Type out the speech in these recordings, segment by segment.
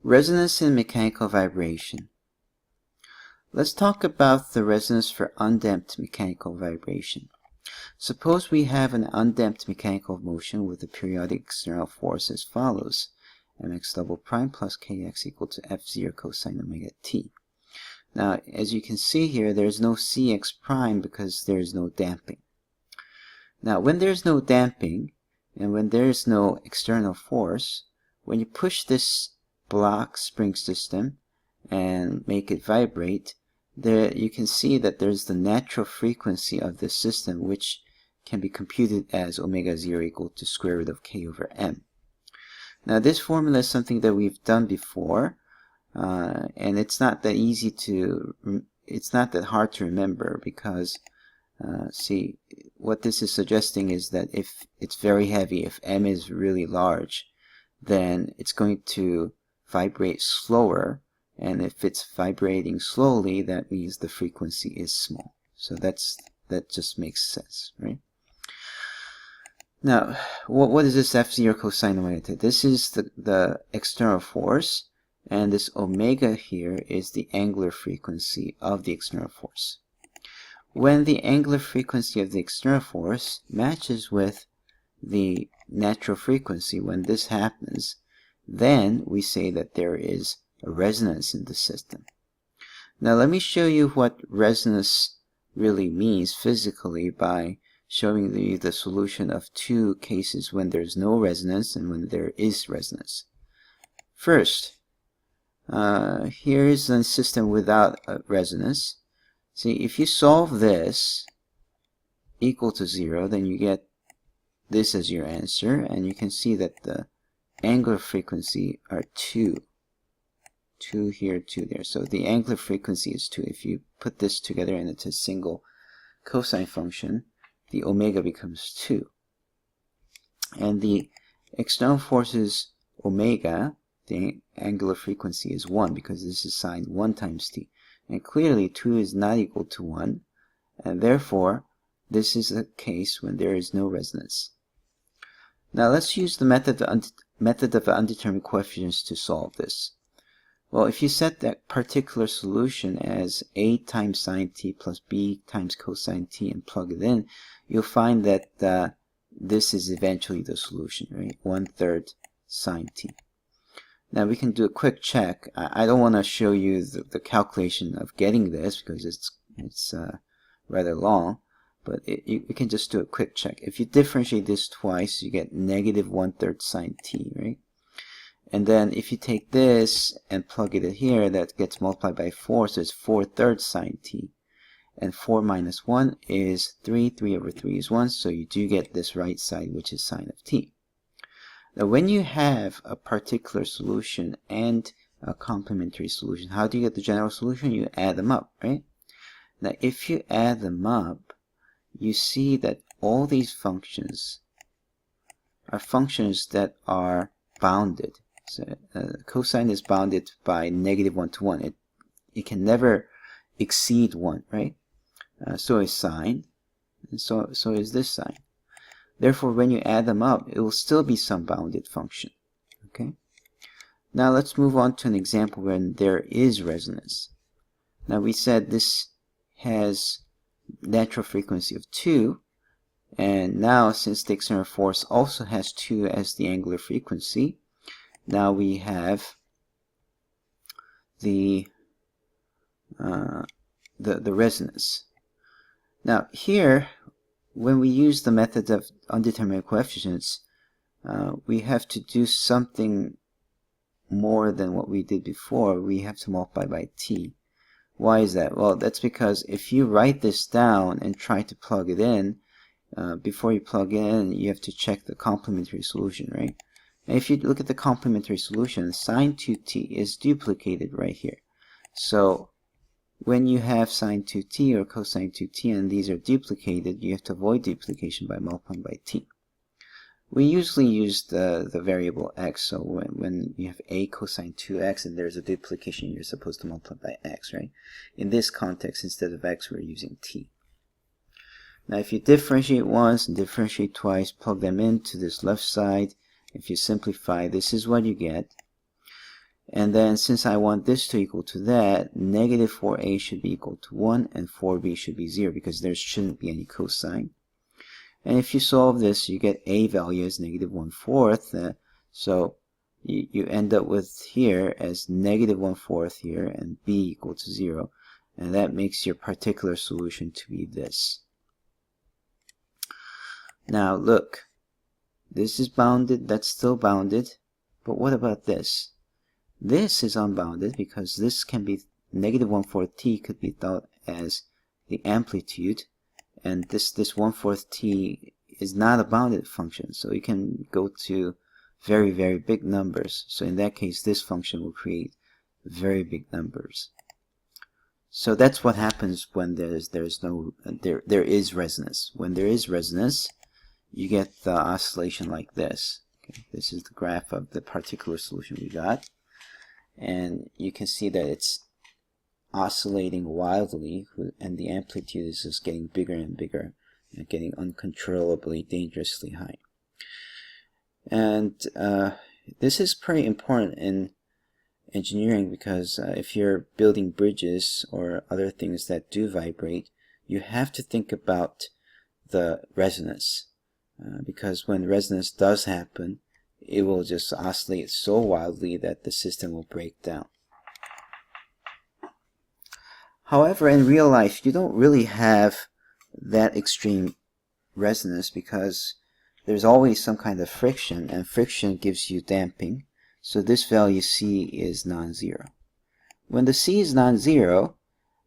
Resonance in mechanical vibration. Let's talk about the resonance for undamped mechanical vibration. Suppose we have an undamped mechanical motion with a periodic external force as follows: mx double prime plus kx equal to f0 cosine omega t. Now, as you can see here, there's no cx prime because there's no damping. Now, when there's no damping and when there's no external force, when you push this block spring system and make it vibrate, there you can see that there's the natural frequency of the system, which can be computed as omega 0 equal to square root of k over m. Now, this formula is something that we've done before, and it's not that easy to, it's not that hard to remember, because see, what this is suggesting is that if it's very heavy, if m is really large, then it's going to vibrate slower, and if it's vibrating slowly, that means the frequency is small. So that just makes sense, right? Now, what is this f0 cosine omega t? This is the external force, and this omega here is the angular frequency of the external force. When the angular frequency of the external force matches with the natural frequency, when this happens, then we say that there is a resonance in the system. Now, let me show you what resonance really means physically by showing you the solution of two cases when there's no resonance and when there is resonance. First, here is a system without a resonance. See, if you solve this equal to 0, then you get this as your answer, and you can see that the angular frequency are 2 here, 2 there. So the angular frequency is 2. If you put this together and it's a single cosine function, the omega becomes 2. And the external forces omega, the angular frequency is 1, because this is sine 1 times t. And clearly 2 is not equal to 1, and therefore this is a case when there is no resonance. Now let's use the method of undetermined coefficients to solve this. Well, if you set that particular solution as a times sine t plus b times cosine t and plug it in, you'll find that this is eventually the solution, right? 1/3 sine t. Now we can do a quick check. I don't want to show you the calculation of getting this because it's rather long, but you can just do a quick check. If you differentiate this twice, you get negative 1/3 sine t, right? And then if you take this and plug it in here, that gets multiplied by 4, so it's 4/3 sine t. And 4 minus 1 is 3, 3 over 3 is 1, so you do get this right side, which is sine of t. Now, when you have a particular solution and a complementary solution, how do you get the general solution? You add them up, right? Now, if you add them up, you see that all these functions are functions that are bounded. So cosine is bounded by negative 1 to 1. It can never exceed 1, right? So is sine, and so is this sine. Therefore, when you add them up, it will still be some bounded function. Okay. Now let's move on to an example when there is resonance. Now we said this has natural frequency of 2, and now since the external force also has 2 as the angular frequency, now we have the resonance. Now here, when we use the method of undetermined coefficients, we have to do something more than what we did before. We have to multiply by t. Why is that? Well, that's because if you write this down and try to plug it in, before you plug in, you have to check the complementary solution, right? And if you look at the complementary solution, sine 2t is duplicated right here. So when you have sine 2t or cosine 2t and these are duplicated, you have to avoid duplication by multiplying by t. We usually use the variable x, so when you have a cosine 2x and there's a duplication, you're supposed to multiply by x, right? In this context, instead of x, we're using t. Now if you differentiate once and differentiate twice, plug them into this left side, if you simplify, this is what you get. And then since I want this to equal to that, negative 4a should be equal to 1 and 4b should be 0 because there shouldn't be any cosine. And if you solve this, you get a value as negative 1/4. So you end up with here as negative 1/4 here and b equal to 0. And that makes your particular solution to be this. Now look, this is bounded, that's still bounded. But what about this? This is unbounded because this can be negative 1/4 t could be thought as the amplitude. And this 1/4 t is not a bounded function, so you can go to very, very big numbers. So in that case, this function will create very big numbers. So that's what happens when there is resonance. When there is resonance, you get the oscillation like this. Okay, this is the graph of the particular solution we got, and you can see that it's oscillating wildly, and the amplitude is just getting bigger and bigger and getting uncontrollably dangerously high. And this is pretty important in engineering because if you're building bridges or other things that do vibrate, you have to think about the resonance, because when resonance does happen, it will just oscillate so wildly that the system will break down. However, in real life, you don't really have that extreme resonance because there's always some kind of friction, and friction gives you damping. So this value C is non-zero. When the C is non-zero,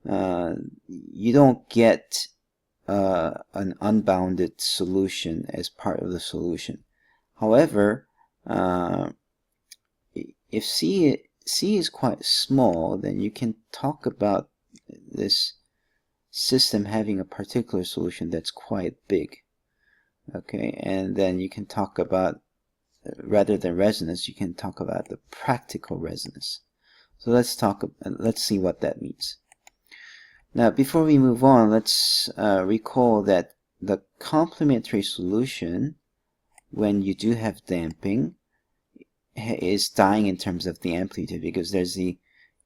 you don't get an unbounded solution as part of the solution. However, if C is quite small, then you can talk about this system having a particular solution that's quite big. Okay, and then you can talk about, rather than resonance, you can talk about the practical resonance. So let's see what that means. Now, before we move on, let's recall that the complementary solution, when you do have damping, is dying in terms of the amplitude because there's the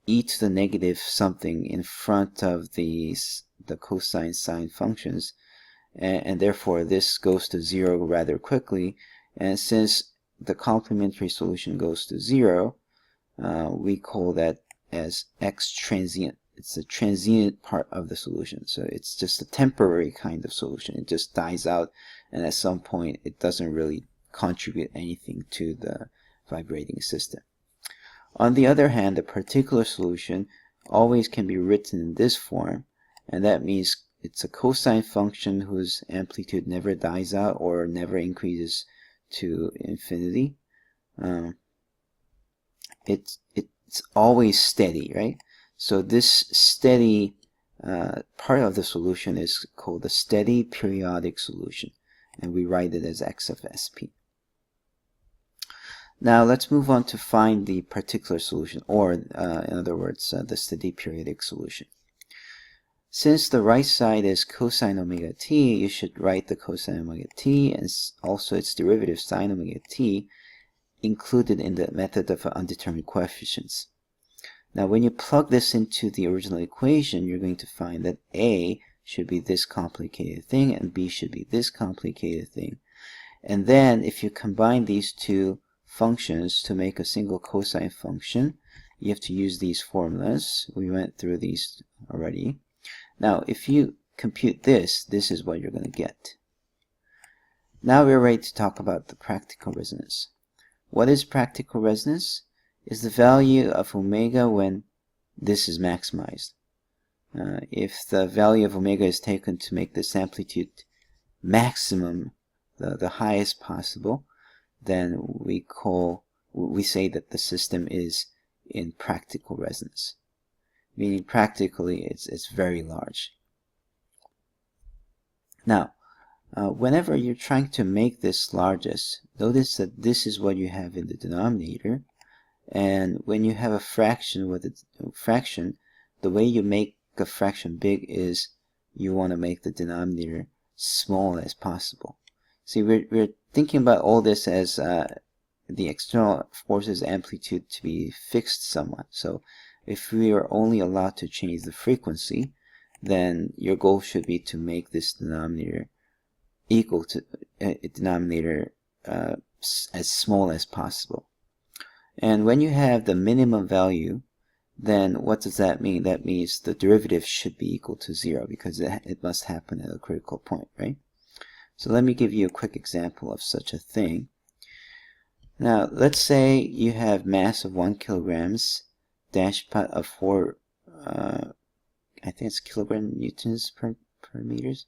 e to the negative something in front of the cosine sine functions, and therefore this goes to 0 rather quickly. And since the complementary solution goes to 0, we call that as x transient. It's the transient part of the solution, so it's just a temporary kind of solution. It just dies out, and at some point it doesn't really contribute anything to the vibrating system. On the other hand, the particular solution always can be written in this form, and that means it's a cosine function whose amplitude never dies out or never increases to infinity. It's always steady, right? So this steady part of the solution is called the steady periodic solution, and we write it as x of sp. Now let's move on to find the particular solution, or in other words, the steady periodic solution. Since the right side is cosine omega t, you should write the cosine omega t and also its derivative sine omega t included in the method of undetermined coefficients. Now when you plug this into the original equation, you're going to find that A should be this complicated thing and B should be this complicated thing. And then if you combine these two functions to make a single cosine function, you have to use these formulas. We went through these already. Now if you compute this is what you're going to get. Now we're ready to talk about the practical resonance. What is practical resonance? Is the value of omega when this is maximized. If the value of omega is taken to make this amplitude maximum, the highest possible, then we say that the system is in practical resonance, meaning practically it's very large. Now, whenever you're trying to make this largest, notice that this is what you have in the denominator, and when you have a fraction with a fraction, the way you make a fraction big is you want to make the denominator small as possible. See, we're thinking about all this as the external force's amplitude to be fixed somewhat. So if we are only allowed to change the frequency, then your goal should be to make this denominator equal to as small as possible. And when you have the minimum value, then what does that mean? That means the derivative should be equal to 0 because it must happen at a critical point, right? So let me give you a quick example of such a thing. Now, let's say you have mass of 1 kilograms, dash pot of 4, I think it's kilogram newtons per meters.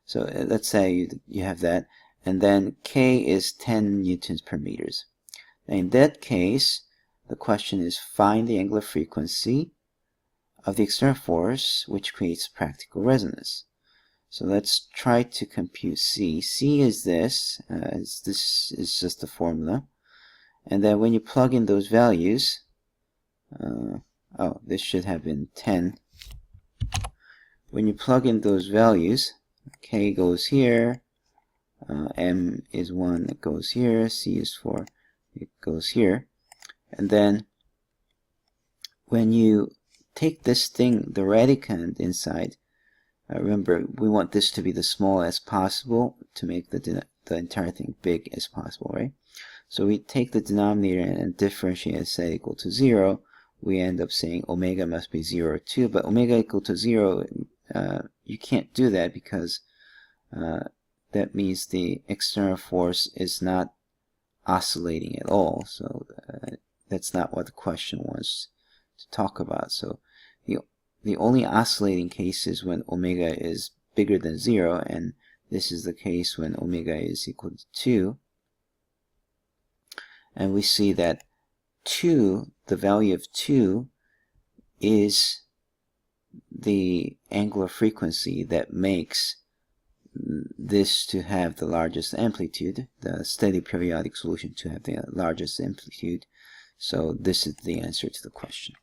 So let's say you have that, and then K is 10 newtons per meters. Now, in that case, the question is find the angular frequency of the external force which creates practical resonance. So let's try to compute C. C is this. This is just the formula. And then when you plug in those values, this should have been 10. When you plug in those values, K goes here, M is 1, it goes here, C is 4, it goes here. And then when you take this thing, the radicand inside, remember we want this to be the smallest as possible to make the entire thing big as possible, right? So we take the denominator and differentiate and set equal to 0. We end up saying omega must be 0 too, but omega equal to 0, you can't do that because that means the external force is not oscillating at all. So that's not what the question wants to talk about. So the only oscillating case is when omega is bigger than 0, and this is the case when omega is equal to 2. And we see that 2, the value of 2, is the angular frequency that makes this to have the largest amplitude, the steady periodic solution to have the largest amplitude. So this is the answer to the question.